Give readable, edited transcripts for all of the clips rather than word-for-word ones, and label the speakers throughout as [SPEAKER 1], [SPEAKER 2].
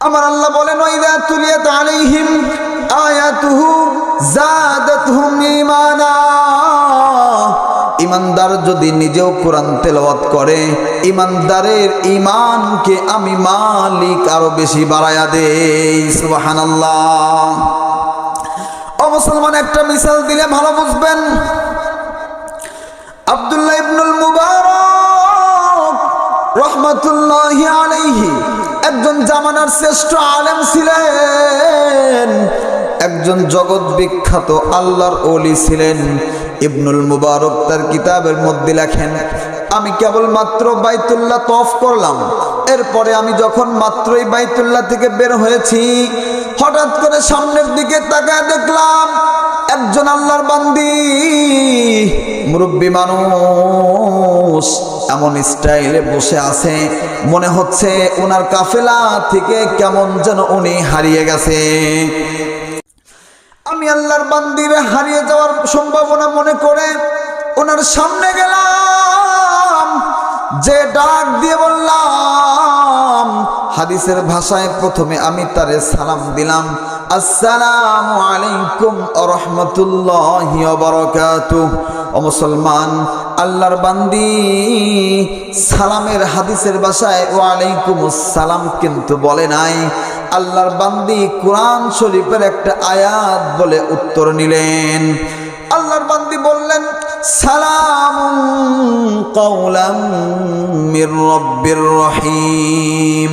[SPEAKER 1] আমার আল্লাহ বলেন, ওয়াইদা তুলিয়াত আলাইহিম আয়াতুহু যাদাতহুম ঈমানা। ইমানদার যদি নিজেও কোরআন তেলাওয়াত করে, ইমানদারের ঈমানকে আমি মালিক আরো বেশি বাড়ায়া দেই। সুবহানাল্লাহ। ও মুসলমান, একটা মিসাল দিলে ভালো বুঝবেন। আব্দুল্লাহ ইবনুল মুবারক রাহমাতুল্লাহি আলাইহি একজন জামানার শ্রেষ্ঠ আলেম ছিলেন, একজন জগৎ বিখ্যাত আল্লাহর ওলি ছিলেন। ইবনুল মুবারক তার কিতাবের মধ্যে লেখেন, আমি কেবলমাত্র বাইতুল্লাহ তওয়াফ করলাম, এরপরে আমি যখন মাত্রই বাইতুল্লাহ থেকে বের হয়েছি, হঠাৎ করে সামনের দিকে তাকায় দেখলাম একজন আল্লাহর বান্দি, মুরব্বী মানুষ, এমন স্টাইলে বসে আছে, মনে হচ্ছে ওনার কাফেলা থেকে কেমন যেন উনি হারিয়ে গেছে। আমি আল্লাহর বান্দির হারিয়ে যাওয়ার সম্ভাবনা মনে করে ওনার সামনে গেলাম, যে ডাক দিয়ে বললাম, হাদিসের ভাষায় প্রথমে আমি তারে সালাম দিলাম, আসসালামু আলাইকুম ওয়া রাহমাতুল্লাহি ওয়া বারাকাতুহু। ও মুসলমান, আল্লাহর বান্দি সালামের হাদিসের ভাষায় ওয়া আলাইকুমুস সালাম কিন্তু বলে নাই। আল্লাহর বান্দি কোরআন শরীফের একটা আয়াত বলে উত্তর নিলেন। আল্লাহর বান্দি বললেন, সালামুন কাওলাম মির রাব্বির রহিম।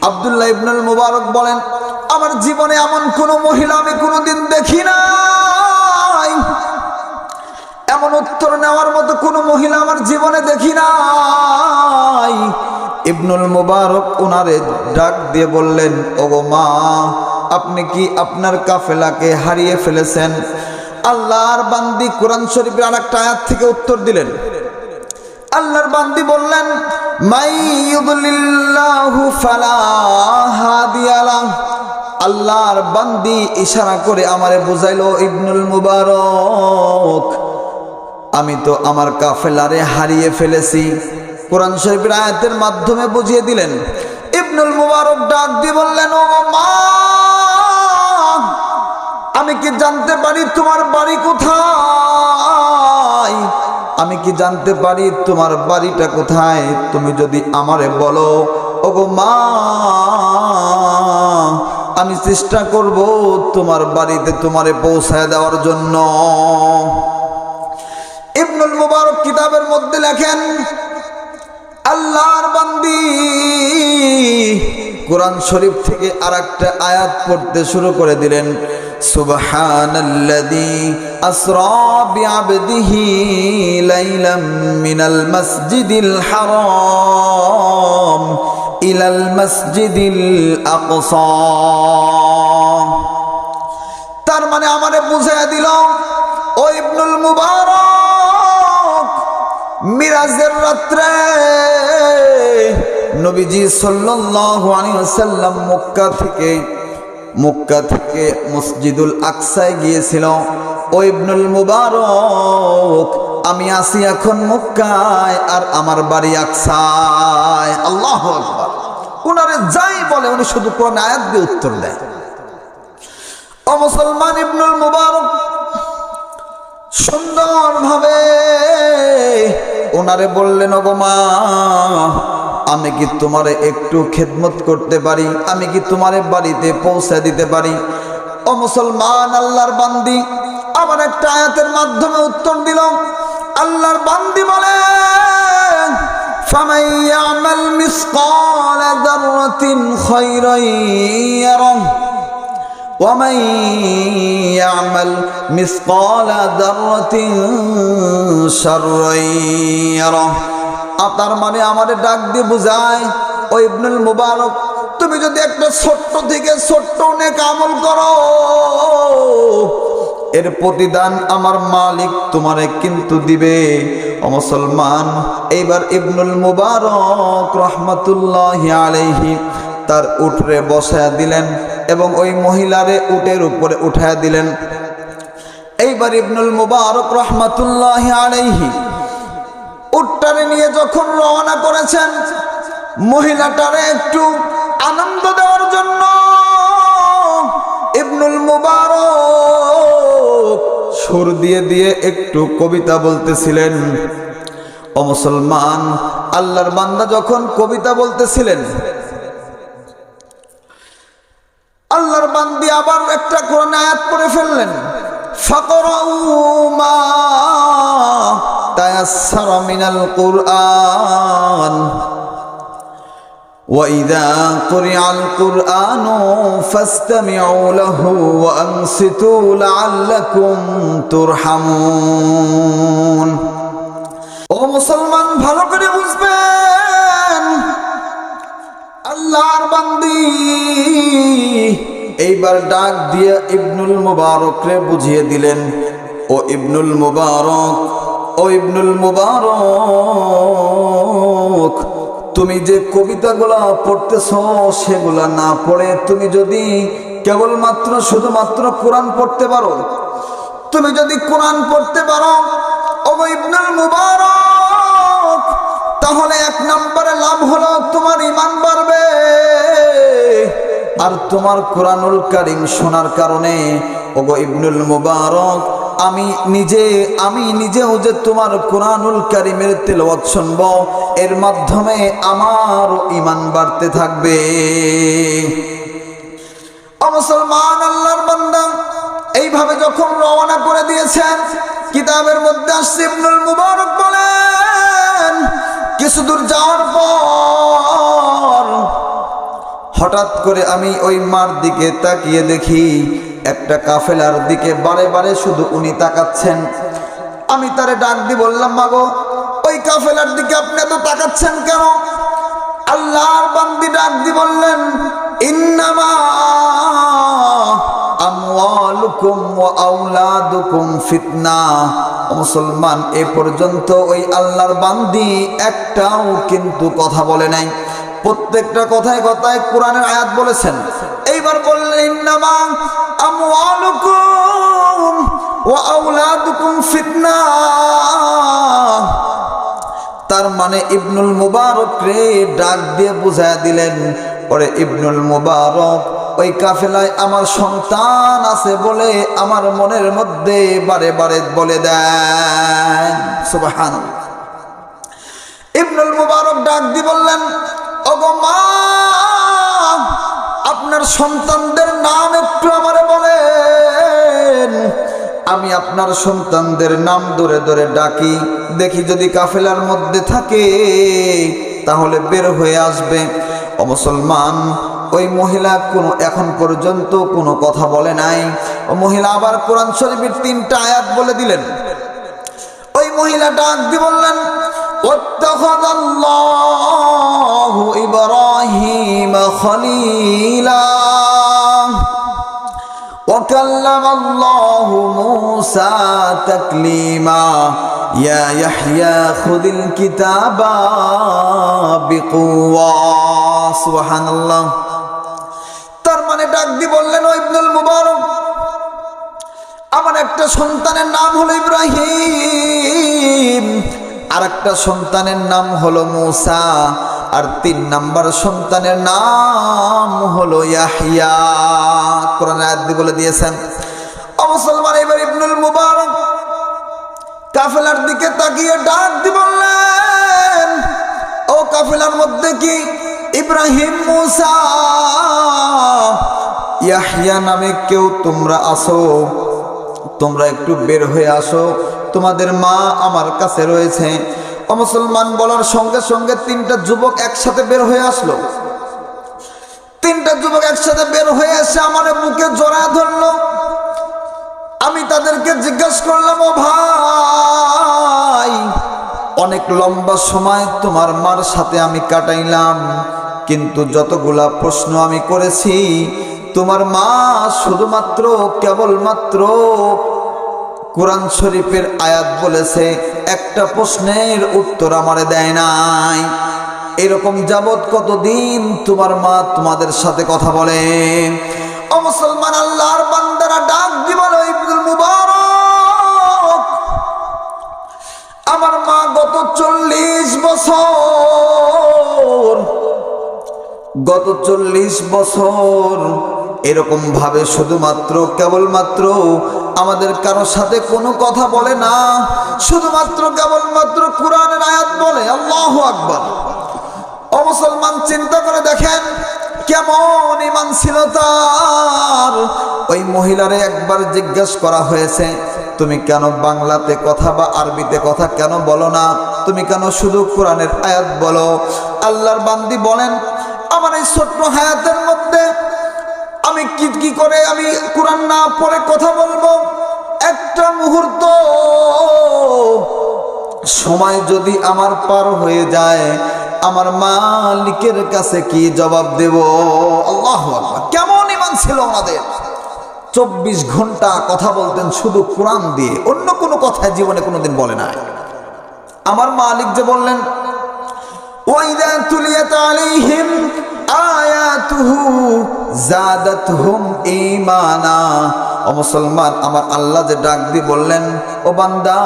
[SPEAKER 1] আব্দুল্লাহ ইবনুল মুবারক বলেন, আমার জীবনে এমন কোন মহিলা আমি কোনোদিন দেখি নাই, এমন উত্তর নেওয়ার মতো কোন মহিলা আমার জীবনে দেখি নাই। ইবনুল মুবারক ওনারে ডাক দিয়ে বললেন, ওগো মা, আপনি কি আপনার কাফেলাকে হারিয়ে ফেলেছেন? আল্লাহর বান্দি কোরআন শরীফের আরেকটা আয়াত থেকে উত্তর দিলেন। আল্লাহর বান্দি বললেন, মাই ইউদ্লিল্লাহু ফালা হাদিয়া লাহু। আল্লাহর বান্দি ইশারা করে আমারে বুঝাইলো, ইবনুল মুবারক, আমি তো আমার কাফেলারে হারিয়ে ফেলেছি। কোরআন শরীফের আয়াতের মাধ্যমে বুঝিয়ে দিলেন। ইবনুল মুবারক ডাক দিয়ে বললেন, ও মা, আমি কি জানতে পারি তোমার বাড়ি কোথায়? আমি কি জানতে পারি তোমার বাড়িটা কোথায়? তুমি যদি আমারে বলো, ওগো মা, আমি চেষ্টা করব তোমার বাড়িতে তোমারে পৌঁছায় দেওয়ার জন্য। ইবনুল মুবারক কিতাবের মধ্যে লেখেন, আল্লাহর বান্দি কোরআন শরীফ থেকে আরেকটা আয়াত পড়তে শুরু করে দিলেন, সুবহানাল্লাযী আসরা বিআবদিহি লাইলাম মিনাল মাসজিদিল হারাম ইলাল মাসজিদিল আকসা। তার মানে আমারে বুঝাইয়া দিল, ও ইবনুল মুবারক, মিরাজের রাত্রে নবীজি সাল্লাল্লাহু আলাইহি ওয়াসাল্লাম মক্কা থেকে মসজিদুল আকসায় গিয়েছিল। ও ইবনুল মুবারক, আমি আছি এখন মক্কায় আর আমার বাড়ি আকসায়। আল্লাহু আকবার। উনারে যাই বলে উনি শুধু কোরআন আয়াত দিয়ে উত্তর দেয়। ও মুসলমান, ইবনুল মুবারক সুন্দরভাবে ওনারে বললেন, ওগো মা, আমি কি তোমারে একটু খেদমত করতে পারি? আমি কি তোমারে বাড়িতে পৌঁছে দিতে পারি? ও মুসলমান, আল্লাহর বান্দি আবার একটা আয়াতের মাধ্যমে উত্তর দিল। আল্লাহর বান্দি বলেন, ফামান ইয়ামাল মিসকালা যাররাতিন খায়রান ইয়ারাহু ওয়া মান ইয়ামাল মিসকালা যাররাতিন শাররান ইয়ারাহু। তার মানে আমারে ডাক দিয়ে বুঝায়, ও ইবনুল মুবারক, তুমি যদি একটা ছোট্ট থেকে ছোট্ট নেক আমল করো, এর প্রতিদান আমার মালিক তোমারে কিন্তু দিবে। ও মুসলমান, এইবার ইবনুল মুবারক রাহমাতুল্লাহি আলাইহি তার উটরে বসায়া দিলেন এবং ওই মহিলারে উটের উপরে উঠায়া দিলেন। এইবার ইবনুল মুবারক রাহমাতুল্লাহি আলাইহি উটটারে নিয়ে যখন রওনা করেছেন, মহিলাটারে একটু আনন্দ দেওয়ার জন্য সুর দিয়ে দিয়ে একটু কবিতা বলতেছিলেন। ও মুসলমান, আল্লাহর বান্দা যখন কবিতা বলতেছিলেন, আল্লাহর বান্দি আবার একটা কোরআন আয়াত পড়ে ফেললেন, ফাকরাউ মা তায়াসসারা মিনাল কুরআন وَإِذَا قُرِئَ الْقُرْآنُ فَاسْتَمِعُوا لَهُ وَأَنصِتُوا لَعَلَّكُمْ تُرْحَمُونَ। ও মুসলমান, ভালো করে বুঝবেন, আল্লাহর বান্দি এইবার ডাক দিয়ে ইবনুল মুবারকরে বুঝিয়ে দিলেন, ও ইবনুল মুবারক, ও ইবনুল মুবারক, তুমি যে কবিতাগুলা পড়তেছ সেগুলা না পড়ে তুমি যদি কেবলমাত্র শুধুমাত্র কোরআন পড়তে পারো, তুমি যদি কোরআন পড়তে পারো ও ইবনুল মুবারক, তাহলে এক নম্বরে লাভ হলো তোমার ঈমান বাড়বে। আর তোমার কোরআনুল কারীম শোনার কারণে ওগো ইবনুল মুবারক, আমি নিজেও যে তোমার কোরআনুল কারীমের তেলাওয়াত শুনব, এর মাধ্যমে আমার ঈমান বাড়তে থাকবে। ও মুসলমান, আল্লাহর বান্দা এইভাবে যখন রওনা করে দিয়েছেন, কিতাবের মধ্যে আসছে ইবনুল মুবারক বলেন, কিছু দূর যাওয়ার পর হঠাৎ করে আমি ওই মার দিকে তাকিয়ে দেখি একটা কাফেলার দিকে বারে বারে শুধু উনি তাকাচ্ছেন। আমি তারে ডাক দিয়ে বললাম, মাগো, ওই কাফেলার দিকে আপনি এত তাকাচ্ছেন কেন? আল্লাহর বান্দি ডাক দিয়ে বললেন, ইন্নামা আমওয়ালুকুম ওয়া আওলাদুকুম ফিতনা। মুসলমান, এ পর্যন্ত ওই আল্লাহর বান্দি একটাও কিন্তু কথা বলে নাই, প্রত্যেকটা কথায় কথায় কোরআনের আয়াত বলেছেন। এইবার বললেন, ইন্নামা আমওয়ালুকুম ওয়া আওলাদুকুম ফিতনা। তার মানে ইবনুল মুবারক রে ডাক দিয়ে বুঝায়া দিলেন, ওরে ইবনুল মুবারক, ওই কাফেলায় আমার সন্তান আছে বলে আমার মনের মধ্যে বারে বারে বলে দেয়। সুবহানাল্লাহ। ইবনুল মুবারক ডাক দিয়ে বললেন, ওগো মা, আপনার সন্তানদের নাম একটু আমারে বলেন, আমি আপনার সন্তানদের নাম ধরে ধরে ডাকি, দেখি যদি কাফেলার মধ্যে থাকে তাহলে বের হয়ে আসবে। ও মুসলমান, ওই মহিলা এখন পর্যন্ত কোনো কথা বলে নাই। ও মহিলা আবার কোরআন শরীফের 3টা আয়াত বলে দিলেন। ওই মহিলা ডাক দিয়ে বললেন, ওয়াত্তাখাযাল্লাহু ইব্রাহিম খলীলা ওয়া কাল্লামাল্লাহু মূসা তাকলীমা ইয়া ইয়াহইয়া খুযিল কিতাবা বিকুওয়া। সুবহানাল্লাহ। তার মানে ডাক দিয়ে বললেন, ও ইবনুল মুবারক, আমার একটা সন্তানের নাম হলো ইব্রাহিম, আর একটা সন্তানের নাম হলো মূসা, আর 3 নাম্বার সন্তানের নাম হলো ইয়াহইয়া। কোরআন আয়াত দিয়ে বলে দিয়েছেন। ও মুসলমান, এবার ইবনুল মুবারক কাফেলার দিকে তাকিয়ে ডাক দিয়ে বললেন, ও কাফেলার মধ্যে কি ইব্রাহিম, মূসা, ইয়াহইয়া নামে কেউ তোমরা আসো? তোমরা একটু বের হয়ে আসো, তোমাদের মা আমার কাছে রয়েছে। ও মুসলমান, বলার সঙ্গে সঙ্গে 3টা যুবক একসাথে বের হয়ে আসলো। 3টা যুবক একসাথে বের হয়ে এসে আমার বুকে জড়ায় ধরলো। আমি তাদেরকে জিজ্ঞাসা করলাম, ও ভাই, অনেক লম্বা সময় তোমার মার সাথে আমি কাটাইলাম, কিন্তু যতগুলা প্রশ্ন আমি করেছি তোমার মা শুধুমাত্র কেবলমাত্র কোরআন শরীফের আয়াত বলেছে, একটা প্রশ্নের উত্তর আমারে দেয় নাই। এরকম যাবত কতদিন তোমার মা তোমাদের সাথে কথা বলে? ও মুসলমান, আল্লাহর বান্দারা ডাক দিয়ে বলে, ইবনুল মুবারক, আমার মা গত 40 বছর এরকম ভাবে শুধুমাত্র কেবলমাত্র আমাদের কারোর সাথে কোনো কথা বলে না, শুধুমাত্র কেবলমাত্র কোরআনের আয়াত বলে। আল্লাহু আকবার। ও মুসলমান, চিন্তা করে দেখেন কেমন ঈমান ছিল তার। ওই মহিলারে একবার জিজ্ঞাসা করা হয়েছে, তুমি কেন বাংলাতে কথা বা আরবিতে কথা কেন বলো না, তুমি কেন শুধু কোরআনের আয়াত বলো? আল্লাহর বান্দি বলেন, আমার এই ছোট্ট হায়াতের মধ্যে আমি কি করে আমি কোরআন না পড়ে কথা বলবো? একটা মুহূর্ত সময় যদি আমার পার হয়ে যায়, আমার মালিকের কাছে কি জবাব দেব? আল্লাহু আকবার। কেমন ঈমান ছিল আমাদের! 24 ঘন্টা কথা বলতেন শুধু কোরআন দিয়ে, অন্য কোনো কথা জীবনে কোনোদিন বলে নাই। আমার মালিক যে বললেন, ওয়াইদা তুলিয়াত আলাইহিম আয়াতুহু যাদাতহুম ঈমানা। ও মুসলমান, আমার আল্লাহ যে ডাক দিয়ে বললেন, ও বান্দা,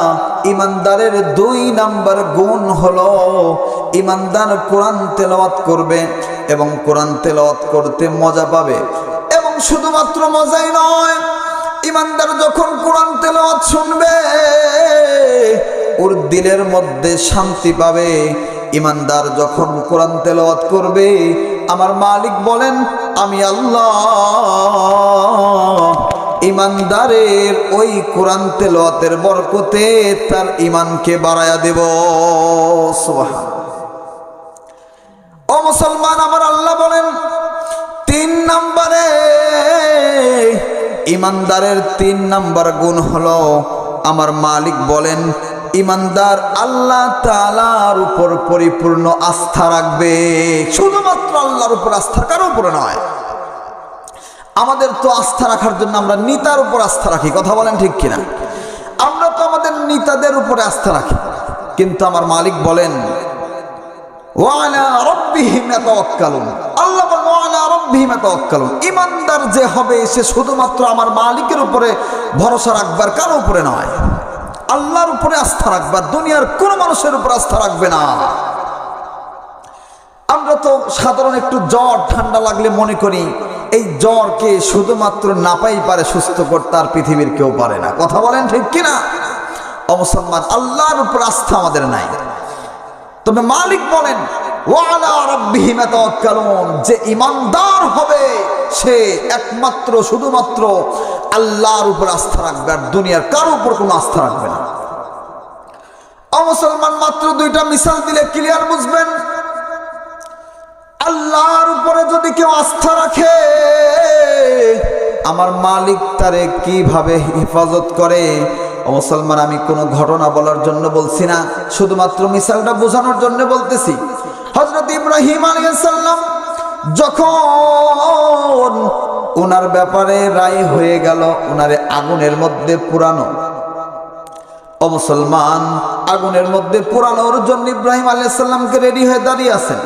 [SPEAKER 1] ইমানদারের 2 নাম্বার গুণ হলো ইমানদার কোরআন তেলাওয়াত করবে এবং কোরআন তেলাওয়াত করতে মজা পাবে। এবং শুধুমাত্র মজাই নয়, ইমানদার যখন কোরআন তেলাওয়াত শুনবে ওর দিলের মধ্যে শান্তি পাবে। ইমানদার যখন কোরআন তেলাওয়াত করবে, আমার মালিক বলেন, আমি আল্লাহ ইমানদারের ওই কোরআন তেলাওয়াতের বরকতে তার ঈমানকে বাড়ায়া দেব। সুবহান। ও মুসলমান, আমার আল্লাহ বলেন 3 নম্বরে ইমানদারের 3 নাম্বার গুণ হলো, আমার মালিক বলেন, ইমানদার আল্লাহ তাআলার উপর পরিপূর্ণ আস্থা রাখবে। শুধুমাত্র আল্লাহর উপর আস্থা, কারো উপরে নয়। আমাদের তো আস্থা রাখার জন্য আমরা নেতার উপর আস্থা রাখি, কথা বলেন ঠিক কিনা? আমরা তো আমাদের নেতাদের উপরে আস্থা রাখি, কিন্তু আমার মালিক বলেন, ওয়ালা রাব্বিহিম ইয়াতাওয়াক্কালুন। আল্লাহ বলেন, ওয়ালা রাব্বিহিম ইয়াতাওয়াক্কালুন। ইমানদার যে হবে সে শুধুমাত্র আমার মালিকের উপরে ভরসা রাখবার, কারো উপরে নয়। আল্লাহর উপরে আস্থা রাখবার, দুনিয়ার কোনো মানুষের উপর আস্থা রাখবে না। আমরা তো সাধারণ একটু জ্বর ঠান্ডা লাগলে মনে করি এই জ্বরকে শুধুমাত্র নাপাই পারে সুস্থ করতে, আর পৃথিবীর কেউ পারে না, কথা বলেন ঠিক কিনা? ও মুসলমান, আল্লাহর উপর আস্থা আমাদের নাই। তবে মালিক বলেন, ওয়ালা রাব্বিহিম ইয়াতাওয়াক্কালুন। যে ইমানদার হবে সে একমাত্র শুধুমাত্র আল্লাহর উপর আস্থা রাখবে, আর দুনিয়ার কারো উপর কোনো আস্থা রাখবে না। ও মুসলমান, মাত্র 2টা মিসাল দিলে ক্লিয়ার বুঝবেন। আল্লাহর উপরে যদি কেউ আস্থা রাখে, আমার মালিক তারে কিভাবে হেফাজত করে। ও মুসলমান, আমি কোনো ঘটনা বলার জন্য বলছি না, শুধুমাত্র মিসালটা বোঝানোর জন্য বলতেছি। হযরত ইব্রাহিম আলাইহিস সালাম যখন ওনার ব্যাপারে রায় হয়ে গেল, ওনারে আগুনের মধ্যে পুরানো। ও মুসলমান, আগুনের মধ্যে পুরানোর জন্য ইব্রাহিম আলাইহিস সালামকে রেডি হয়ে দাঁড়িয়ে আছেন।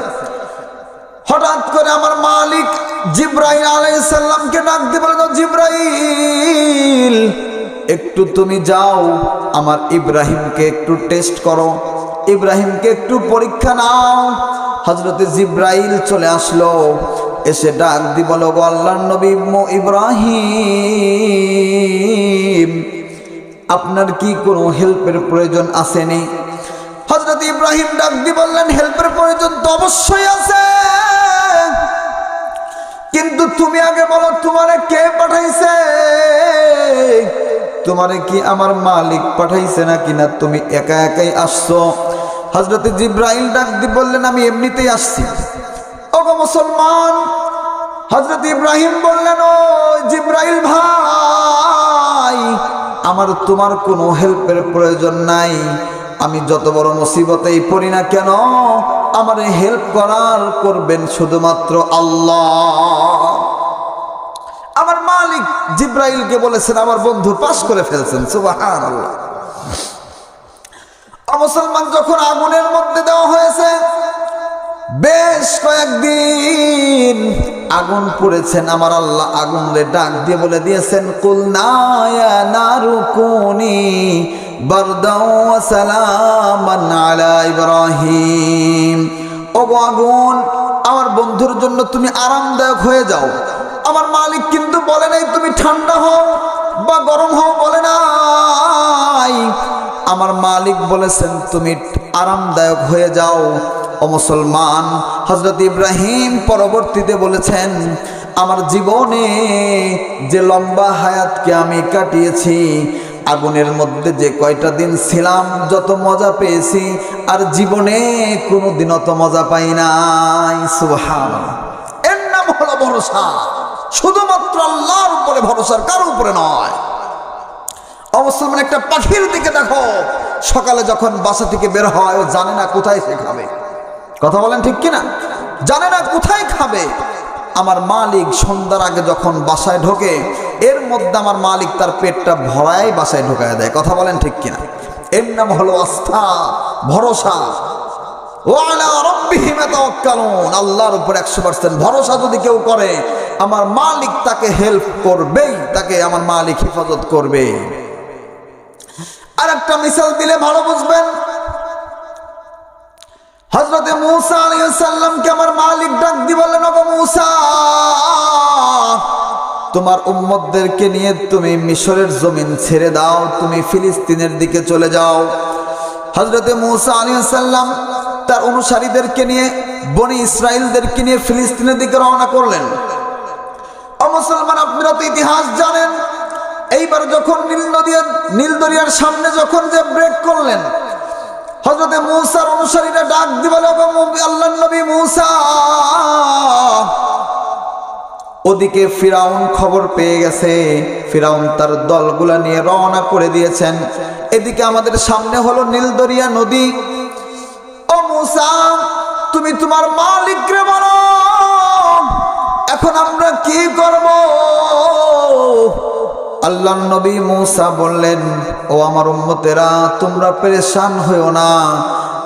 [SPEAKER 1] হঠাৎ করে আমার মালিক জিব্রাইল আলাইহিস সালামকে ডাক দিয়ে বলেন, জিব্রাইল, একটু তুমি যাও, আমার ইব্রাহিমকে একটু টেস্ট করো, ইব্রাহিমকে একটু পরীক্ষা নাও। হযরতে জিব্রাইল চলে আসলো, এসে ডাক দিয়ে বলো, গো আল্লাহর নবী ইব্রাহিম, আপনার কি কোনো হেল্পের প্রয়োজন আসেনি? হযরত ইব্রাহিম ডাক দিয়ে বললেন, হেল্পের প্রয়োজন তো অবশ্যই আছে, কিন্তু তুমি আগে বলো তোমারে কে পাঠাইছে? তোমারে কি আমার মালিক পাঠাইছে নাকি না তুমি একা একাই আসছো? হযরত জিব্রাইল ডাক দিয়ে বললেন, আমি এমনিতেই আসছি। ওগো মুসলমান, হযরত ইব্রাহিম বললেন, ও জিব্রাইল ভাই, আমার তোমার কোনো হেল্পের প্রয়োজন নাই। আমি যত বড় মুসিবতেই পড়ি না কেন, আমার হেল্প করবেন শুধুমাত্র আল্লাহ। আমার মালিক জিব্রাইলকে বলেছেন, আমার বন্ধু পাস করে ফেলছেন। সুবহানাল্লাহ। মুসলমান, যখন আগুনের মধ্যে দেওয়া হয়েছে, বেশ কয়েকদিন আগুন পড়েছেন, আমার আল্লাহ আগুনরে ডাক দিয়ে বলে দিয়েছেন, কুলনা ইয়া নারু কুনি বারদাও ওয়া সালামান আলা ইব্রাহিম। ওগো আগুন, আমার বন্ধুর জন্য তুমি আরামদায়ক হয়ে যাও। আমার মালিক কিন্তু বলে নাই তুমি ঠান্ডা হও, বা গরম হও বলে নাই, আমার মালিক বলেছেন তুমি আরামদায়ক হয়ে যাও। ও মুসলমান, হযরত ইব্রাহিম পরবর্তীতে বলেছেন আমার জীবনে যে লম্বা হায়াতকে আমি কাটিয়েছি, আগুনের মধ্যে যে কয়টা দিন ছিলাম, যত মজা পেয়েছি আর জীবনে কোনোদিন অত মজা পাই নাই। সুবহানাল্লাহ। এর নাম হলো ভরসা, শুধুমাত্র আল্লাহর উপরে ভরসা, কারো উপরে নয়। অবশ্যই মানে একটা পাখির দিকে দেখো, সকালে যখন বাসা থেকে বের হয় ও জানে না কোথায় সে খাবে। কথা বলেন ঠিক কিনা? জানে না কোথায় খাবে। আমার মালিক সন্ধ্যার আগে যখন বাসায় ঢোকে, এর মধ্যে আমার মালিক তার পেটটা ভরায় বাসায় ঢোকায় দেয়। কথা বলেন ঠিক কিনা? এর নাম হলো আস্থা, ভরসা। ওয়ালা রাব্বিহিম ইয়াতাওয়াক্কালুন, আল্লাহর উপর 100% ভরসা যদি কেউ করে, আমার মালিক তাকে হেল্প করবেই, তাকে আমার মালিক হেফাজত করবে। আর একটা মিসাল দিলে ভালো বুঝবেন। হযরতে মূসা আলাইহিস সালামকে আমার মালিক ডাক দিয়ে বললেন, ওগো মূসা, তোমার উম্মতদেরকে নিয়ে তুমি মিশরের জমিন ছেড়ে দাও, তুমি ফিলিস্তিনের দিকে চলে যাও। হযরতে মূসা আলাইহিস সালাম তার অনুসারীদেরকে নিয়ে, বনি ইসরাইলদেরকে নিয়ে ফিলিস্তিনের দিকে রওনা করলেন। ও মুসলমান, আপনারা তো ইতিহাস জানেন। এইবার যখন নীল দরিয়ার সামনে যখন যে ব্রেক করলেন, হযরতে মূসার অনুসারীরা ডাক দিয়ে বলে, আল্লাহর নবী মূসা, ওদিকে ফিরাউন খবর পেয়ে গেছে, ফিরাউন তার দলগুলা নিয়ে রওনা করে দিয়েছেন। এদিকে আমাদের সামনে হলো নীল দরিয়া নদী। ও মূসা, তুমি তোমার মালিককে বলো এখন আমরা কি করব? আল্লাহর নবী মূসা বললেন, ও আমার উম্মতেরা, তোমরা পেরেশান হইও না,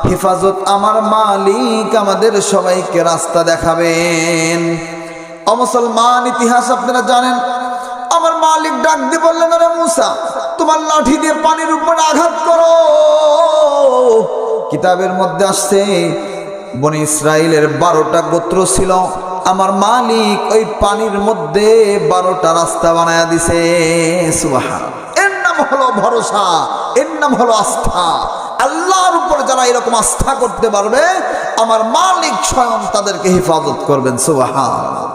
[SPEAKER 1] হেফাজত আমার মালিক আমাদের সবাইকে রাস্তা দেখাবেন। ও মুসলমান, ইতিহাস আপনারা জানেন। আমার মালিক ডাক দিয়ে বললেন, আরে মূসা, তোমার লাঠি দিয়ে পানির উপরে আঘাত করো। কিতাবের মধ্যে আসছে বনি ইসরাইলের 12টা গোত্র ছিল, আমার মালিক ওই পানির মধ্যে 12টা রাস্তা বানায়া দিছে। সুবহানাল্লাহ। এর নাম হলো ভরসা, এর নাম হলো আস্থা। আল্লাহর উপর যারা এরকম আস্থা করতে পারবে, আমার মালিক স্বয়ং তাদেরকে হেফাজত করবেন। সুবহানাল্লাহ।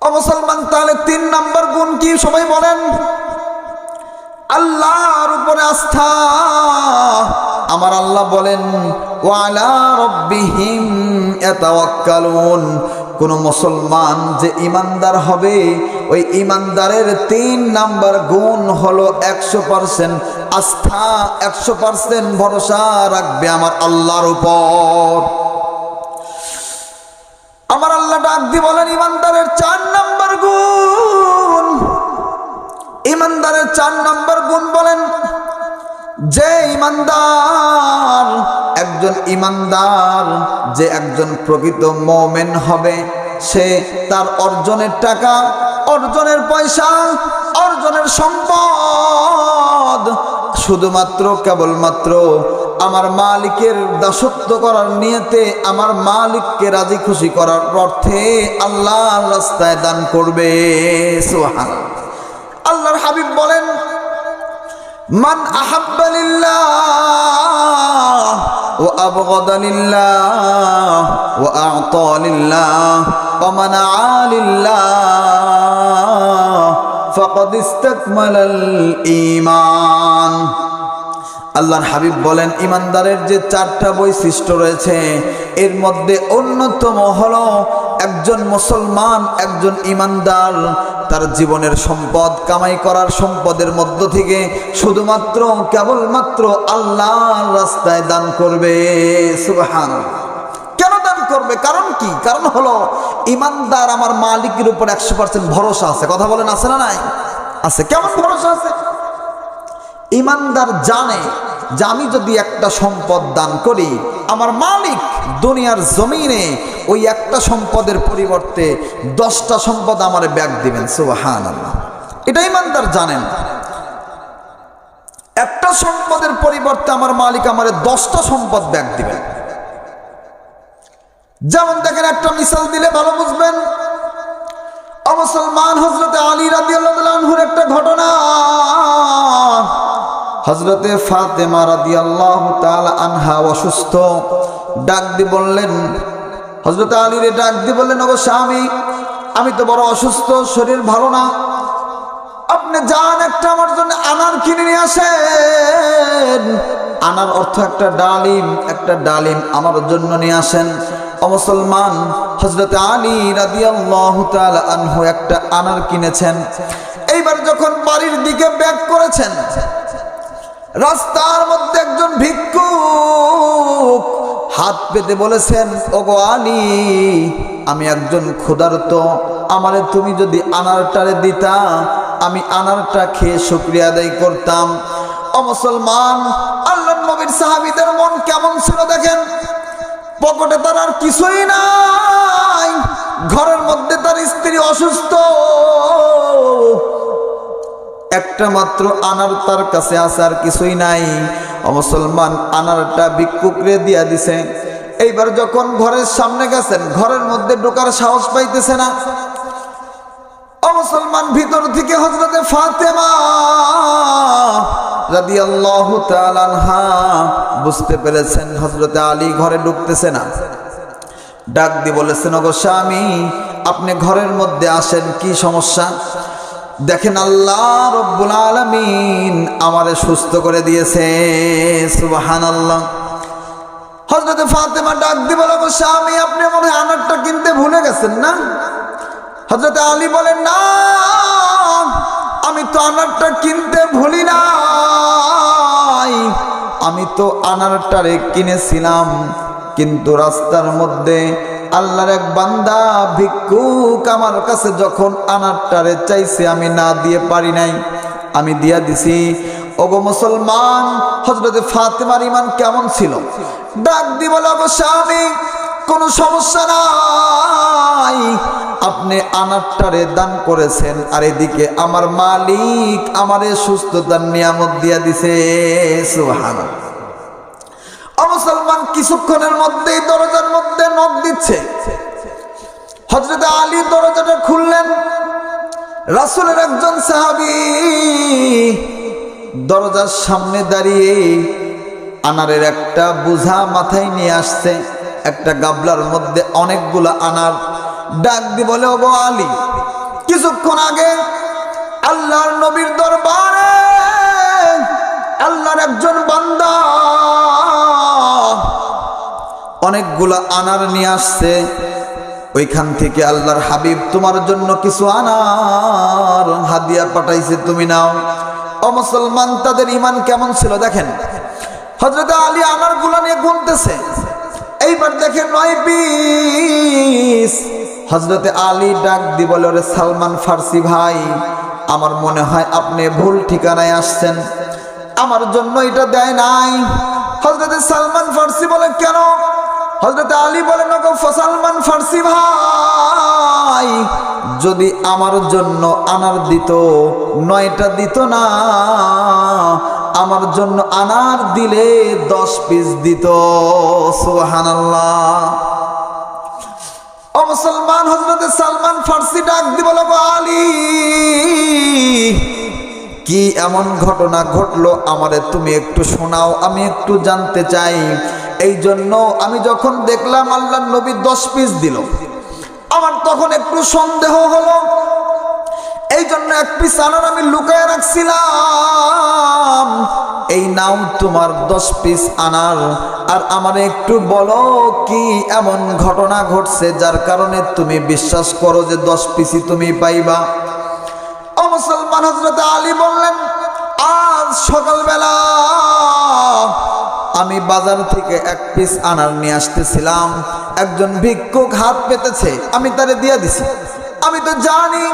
[SPEAKER 1] ও মুসলমান, তাহলে 3 নাম্বার গুণ কি সবাই বলেন? আল্লাহর উপরে আস্থা। আমার আল্লাহ বলেন, ওয়ালা রাব্বিহিম ইয়াতাওয়াক্কালুন। কোন মুসলমান যে ইমানদার হবে, ওই ইমানদারের 3 নাম্বার গুণ হলো 100% আস্থা, 100% ভরসা রাখবে আমার আল্লাহর উপর। আমার আল্লাহ ডাক দিয়ে বলেন, ইমানদারের 4 নাম্বার গুণ। ইমানদারের 4 নাম্বার গুণ বলেন, যে ইমানদার, একজন ইমানদার, যে একজন প্রকৃত মুমিন হবে, সে তার অর্জনের টাকা, অর্জনের পয়সা, অর্জনের সম্পদ শুধুমাত্র কেবলমাত্র আমার মালিকের দাসত্ব করার নিয়তে, আমার মালিককে রাজি খুশি করার অর্থে আল্লাহর রাস্তায় দান করবে। সুবহানাল্লাহ। আল্লাহর হাবিব বলেন, মান আহাব্বা লিল্লাহ ওয়া আবগাদা লিল্লাহ ওয়া আ'তা লিল্লাহ ওয়া মানা'a লিল্লাহ ফাকাদ ইসতাকমালাল ঈমান। আল্লাহর হাবিব বলেন, ইমানদারের যে 4টা বৈশিষ্ট্য রয়েছে, এর মধ্যে অন্যতম হলো একজন মুসলমান, একজন ইমানদার তার জীবনের সম্পদ কামাই করার সম্পদের মধ্য থেকে শুধুমাত্র কেবলমাত্র আল্লাহর রাস্তায় দান করবে। সুবহানাল্লাহ। কেন দান করবে? কারণ কি? কারণ হলো ইমানদার আমার মালিকের উপর 100% ভরসা আছে। কথা বলেন, আছে না নাই? আছে। কেমন ভরসা আছে? ইমানদার জানে যে আমি যদি একটা সম্পদ দান করি, আমার মালিক দুনিয়ার জমিনে ওই একটা সম্পদের পরিবর্তে 10টা সম্পদ আমারে ব্যাগ দিবেন। সুবহানাল্লাহ। এটা ইমানদার জানেন। একটা সম্পদের পরিবর্তে আমার মালিক আমারে 10টা সম্পদ ব্যাগ দিবেন। যেমন দেখেন, একটা মিসাল দিলে ভালো বুঝবেন। মুসলমান, হযরত আলী রাদিয়াল্লাহু তাআলা আনহুর হযরতে ফাতেমা রাদিয়াল্লাহু তাআলা আনহা অসুস্থ, ডাক দিয়ে বললেন, হযরতে আলীরে ডাক দিয়ে বললেন, ওগো স্বামী, আমি তো বড় অসুস্থ, শরীর ভালো না, আপনি যান একটা আমার জন্য আনার কিনে নিয়ে আসেন। আনার অর্থ একটা ডালিম আমার জন্য নিয়ে আসেন। ও মুসলমান, হযরতে আলী রাদিয়াল্লাহু তাআলা আনহু একটা আনার কিনেছেন। এইবার যখন বাড়ির দিকে ব্যাক করেছেন, রাস্তার মধ্যে একজন ভিক্ষুক হাত পেতে বলেছেন, ওগো আলী, আমি একজন ক্ষুধার্ত, আমারে তুমি যদি আনারটারে দিতা, আমি আনারটা খেয়ে শুকরিয়া আদায় করতাম। ও মুসলমান, আল্লাহর নবীর সাহাবীদের মন কেমন ছিল দেখেন। পকেটে তার আর কিছুই নাই, ঘরের মধ্যে তার স্ত্রী অসুস্থ, একটা মাত্র আনার তার কাছে আছে, আর কিছুই নাই। ও মুসলমান, আনারটা ভিক্ষুকরে দিয়া দিছে। এইবার যখন ঘরের সামনে গেছেন, ঘরের মধ্যে ঢোকার সাহস পাইতেছে না। ও মুসলমান, ভিতর থেকে হযরতে ফাতেমা রাদিয়াল্লাহু তাআলা আনহা বুঝতে পেরেছেন হযরতে আলী ঘরে ঢুকতেছে না। ডাক দিয়ে বলেছেন, ওগো স্বামী, আপনি ঘরের মধ্যে আসেন, কি সমস্যা? দেখেন, আল্লাহ রব্বুল আলামিন আমারে সুস্থ করে দিয়েছে, সুবহানাল্লাহ। হযরতে ফাতেমা ডাক দিয়ে বলে, ওগো স্বামী, আপনি মনে হয় আনারটা কিনতে ভুলে গেছেন না? হযরতে আলী বলেন, না, আমি তো আনারটা কিনতে ভুলি নাই, আমি তো আনারটারে কিনেছিলাম, কিন্তু রাস্তার মধ্যে আল্লাহর এক বান্দা ভিক্ষুক আমার কাছে যখন আনারটারে চাইছে, আমি না দিয়ে পারি নাই, আমি দিয়া দিছি। ওগো মুসলমান, হযরতে ফাতেমার ঈমান কেমন ছিল? ডাক দি বলে, ওগো স্বামী, কোনো সমস্যা নাই, আপনি আনারটারে দান করেছেন, আর এদিকে আমার মালিক আমারে সুস্থতার নিয়ামত দিয়া দিছে, সুবহানাল্লাহ। ও মুসলমান, কিছুক্ষণের মধ্যেই দরজার মধ্যে নক দিচ্ছে। হযরতে আলী দরজাটা খুললেন। রাসূলের একজন সাহাবী দরজার সামনে দাঁড়িয়ে আনারের একটা বোঝা মাথায় নিয়ে আসছে, একটা গাবলার মধ্যে অনেকগুলো আনার। ডাক দি বলে, ওগো আলী, কিছুক্ষণ আগে আল্লাহর নবীর দরবারে আল্লাহর একজন বান্দা অনেকগুলো আনার নিয়ে আসছে, ওইখান থেকে আল্লাহর হাবিব তোমার জন্য কিছু আনার হাদিয়া পাঠাইছে, তুমি নাও। ও মুসলমান, তাদের ঈমান কেমন ছিল দেখেন। হযরতে আলী আনারগুলো নিয়ে গুনতেছে, এইবার দেখেন 9 পিস। হযরতে আলী ডাক দি বলে, ওরে সালমান ফার্সি ভাই, আমার মনে হয় আপনি ভুল ঠিকানায় আসছেন, আমার জন্য এটা দেয় নাই। হযরতে সালমান ফার্সি বলে, কেন? হযরতে আলী বলেন, ওগো সালমান ফার্সি ভাই, যদি আমার জন্য আনার দিত, 9টা দিত না, আমার জন্য আনার দিলে 10 পিস দিত, সুবহানাল্লাহ। ও মুসলমান, হযরতে সালমান ফার্সি ডাক দি বলে, আলী, কি এমন ঘটনা ঘটলো, আমারে তুমি একটু শোনাও, আমি একটু জানতে চাই। এই জন্য আমি যখন দেখলাম আল্লাহর নবী 10 পিস দিল, আমার তখন একটু সন্দেহ হলো, এই জন্য 1 পিস আনার আমি লুকায় রাখছিলাম। এই নাও তোমার 10 পিস আনার, আর আমারে একটু বলো কি এমন ঘটনা ঘটছে যার কারণে তুমি বিশ্বাস করো যে 10 পিসই তুমি পাইবা। ও মুসলমান, হযরতে আলী বললেন, আজ সকালবেলা আমি বাজার থেকে 1 পিস আনার নিয়ে আসতেছিলাম, একজন ভিক্ষুক হাত পেতেছে, আমি তারে দিয়ে দিছি। আমি তো জানি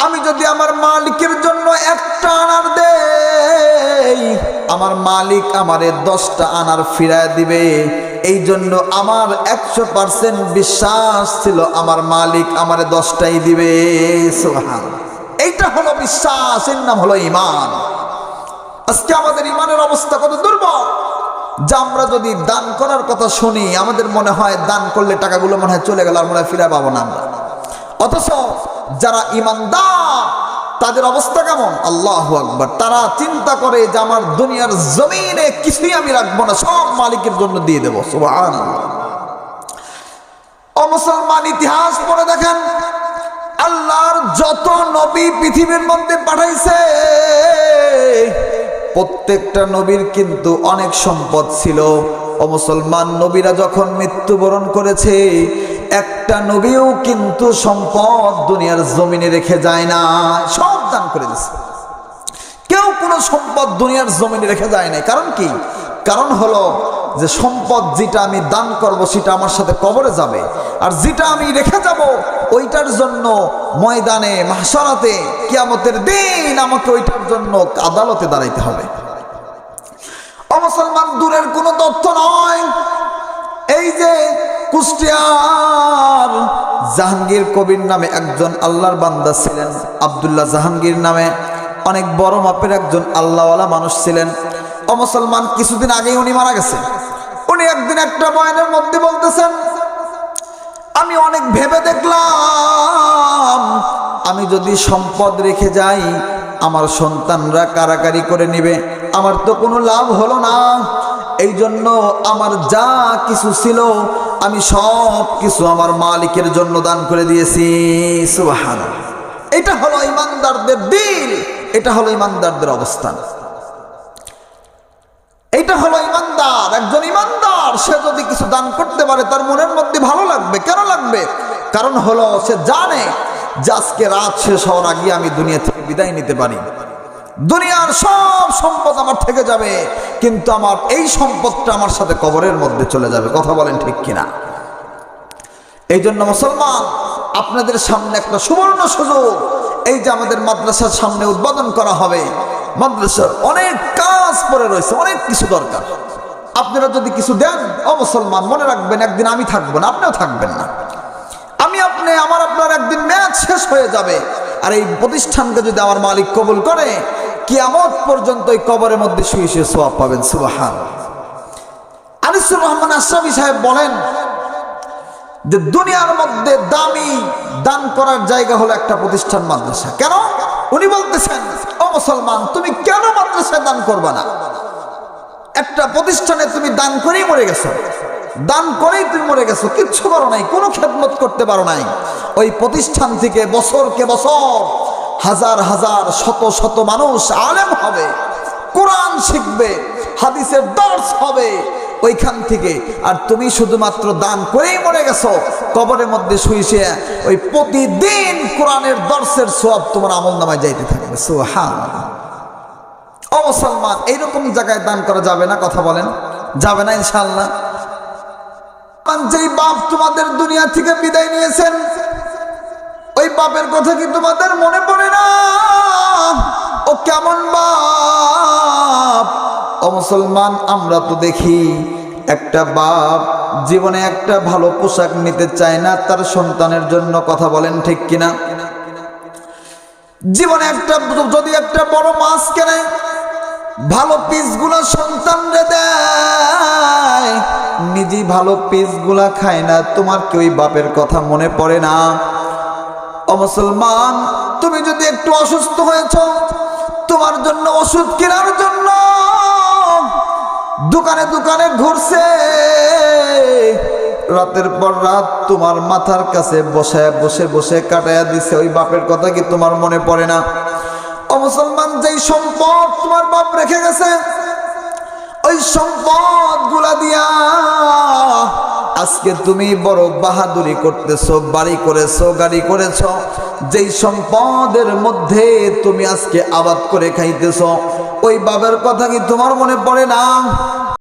[SPEAKER 1] আমি যদি আমার মালিকের জন্য একটা আনার দেই, আমার মালিক আমারে 10টা আনার ফিরায় দিবে। এই জন্য আমার 100% বিশ্বাস ছিল আমার মালিক আমারে 10টাই দিবে, সুবহানাল্লাহ। এইটা হলো বিশ্বাস, এর নাম হলো ঈমান। আজকে আমাদের ঈমানের অবস্থা কত দুর্বল, যে আমরা যদি দান করার কথা শুনি, আমাদের মনে হয় দান করলে টাকাগুলো মনে হয় চলে গেল, আর মনে হয় ফিরে পাবো না আমরা। অথচ যারা ঈমানদার তাদের অবস্থা কেমন? আল্লাহু আকবার। তারা চিন্তা করে যে আমার দুনিয়ার জমিনে কিছুই আমি রাখবো না, সব মালিকের জন্য দিয়ে দেবো। সুবহানাল্লাহ। ও মুসলমান, ইতিহাস পড়ে দেখেন, আল্লাহর যত নবী পৃথিবীর মধ্যে পাঠাইছে প্রত্যেকটা নবীর কিন্তু অনেক সম্পদ ছিল। ও মুসলমান, নবীরা যখন মৃত্যুবরণ করেছে একটা নবীও কিন্তু সম্পদ দুনিয়ার জমিনে রেখে যায় না, সব দান করে দিয়েছে। কেউ কোনো সম্পদ দুনিয়ার জমিনে রেখে যায় না। কারণ কি? কারণ হলো যে সম্পদ যেটা আমি দান করব সেটা আমার সাথে কবরে যাবে, আর যেটা আমি রেখে যাব ওইটার জন্য ময়দানে মাহশারাতে কিয়ামতের দিন আমাকে ওইটার জন্য আদালতে দাঁড়াইতে হবে। ও মুসলমান, দূরের কোনো তথ্য নয়, এই যে কুষ্টিয়ার জাহাঙ্গীর কবির নামে একজন আল্লাহর বান্দা ছিলেন, আব্দুল্লাহ জাহাঙ্গীর নামে অনেক বড় মাপের একজন আল্লাহওয়ালা মানুষ ছিলেন। ও মুসলমান, কিছুদিন আগেই উনি মারা গেছে। উনি একদিন একটা বয়ানের মধ্যে বলতেছেন, আমি অনেক ভেবে দেখলাম আমি যদি সম্পদ রেখে যাই আমার সন্তানরা কারাকারি করে নেবে, আমার তো কোনো লাভ হলো না। এই জন্য আমার যা কিছু ছিল আমি সব কিছু আমার মালিকের জন্য দান করে দিয়েছি। সুবহানাল্লাহ। এটা হলো ইমানদারদের দিল, এটা হলো ইমানদারদের অবস্থান, এটা হলো ইমানদার। একজন ইমানদার সে যদি কিছু দান করতে পারে তার মনের মধ্যে ভালো লাগবে। কেন লাগবে? কারণ হলো সে জানে যে আজকে রাত শেষ হওয়ার আগে আমি দুনিয়া থেকে বিদায় নিতে পারি, দুনিয়ার সব সম্পদ আমার থেকে যাবে, কিন্তু আমার এই সম্পদটা আমার সাথে কবরের মধ্যে চলে যাবে। কথা বলেন ঠিক কিনা? এই জন্য মুসলমান, আপনাদের সামনে একটা সুবর্ণ সুযোগ, এই যে আমাদের মাদ্রাসার সামনে উদ্বোধন করা হবে, মাদ্রাসার অনেক কাজ পড়ে রয়েছে, অনেক কিছু দরকার। আপনারা যদি কিছু দেন, ও মুসলমান, মনে রাখবেন একদিন আমি থাকবো না, আপনিও থাকবেন না, আমি আপনি আমার আপনার একদিন মেয়াদ শেষ হয়ে যাবে। আর এই প্রতিষ্ঠানকে যদি আমার মালিক কবুল করে কিয়ামত পর্যন্ত এই কবরের মধ্যে শুয়ে শুয়ে সওয়াব পাবেন। সুবহানাল্লাহ। আনিসুর রহমান আশরাফি সাহেব বলেন যে দুনিয়ার মধ্যে দামি দান করার জায়গা হলো একটা প্রতিষ্ঠান, মাদ্রাসা। কেন? উনি বলতেছেন, ও মুসলমান, তুমি কেন মাদ্রাসায় দান করবা না? একটা প্রতিষ্ঠানে তুমি দান করেই মরে গেছো, দান করেই তুমি মরে গেছো, কিচ্ছু করো নাই, কোনো খেদমত করতে পারো নাই। ওই প্রতিষ্ঠান থেকে বছরকে বছর হাজার হাজার শত শত মানুষ আলেম হবে, কোরআন শিখবে, হাদিসের দর্স হবে ওইখান থেকে। আর তুমি শুধুমাত্র দান করেই মরে গেছো, কবরের মধ্যে শুইছে, ওই প্রতিদিন কোরআনের দর্সের সওয়াব তোমার আমলনামায় যাইতে থাকবে। সুবহানাল্লাহ। ও মুসলমান, এইরকম জায়গায় দান করা যাবে না? কথা বলেন, যাবে না ইনশাআল্লাহ? যেই বাপ তোমাদের দুনিয়া থেকে বিদায় নিয়েছেন, ওই বাপের কথা কি তোমাদের মনে পড়ে না? ও কেমন বাপ? ও মুসলমান, আমরা তো দেখি একটা বাপ জীবনে একটা ভালো পোশাক নিতে চায় না তার সন্তানের জন্য। কথা বলেন ঠিক কিনা? জীবনে যদি একটা বড় মাছ কেনে, ভালো পিসগুলো সন্তানরে দেয়, নিজে ভালো পিসগুলা খায় না, তোমার কি ওই বাপের কথা মনে পড়ে না? ও মুসলমান, তুমি যদি একটু অসুস্থ হয়েছ, তোমার জন্য ওষুধ কেনার জন্য দোকানে দোকানে ঘুরছে, রাতের পর রাত তোমার মাথার কাছে বসে বসে বসে কাটাইয়া দিছে, ওই বাপের কথা কি তোমার মনে পড়ে না? ও মুসলমান, যেই সম্পদ তোমার বাপ রেখে গেছে, ওই সম্পদ গুলা দিয়া আজকে তুমি বড় বাহাদুরি করতেছো, বাড়ি করেছো, গাড়ি করেছো, যেই সম্পদের মধ্যে তুমি আজকে আবাদ করে খাইতেছো, ওই বাবার কথা কি তোমার মনে পড়ে না?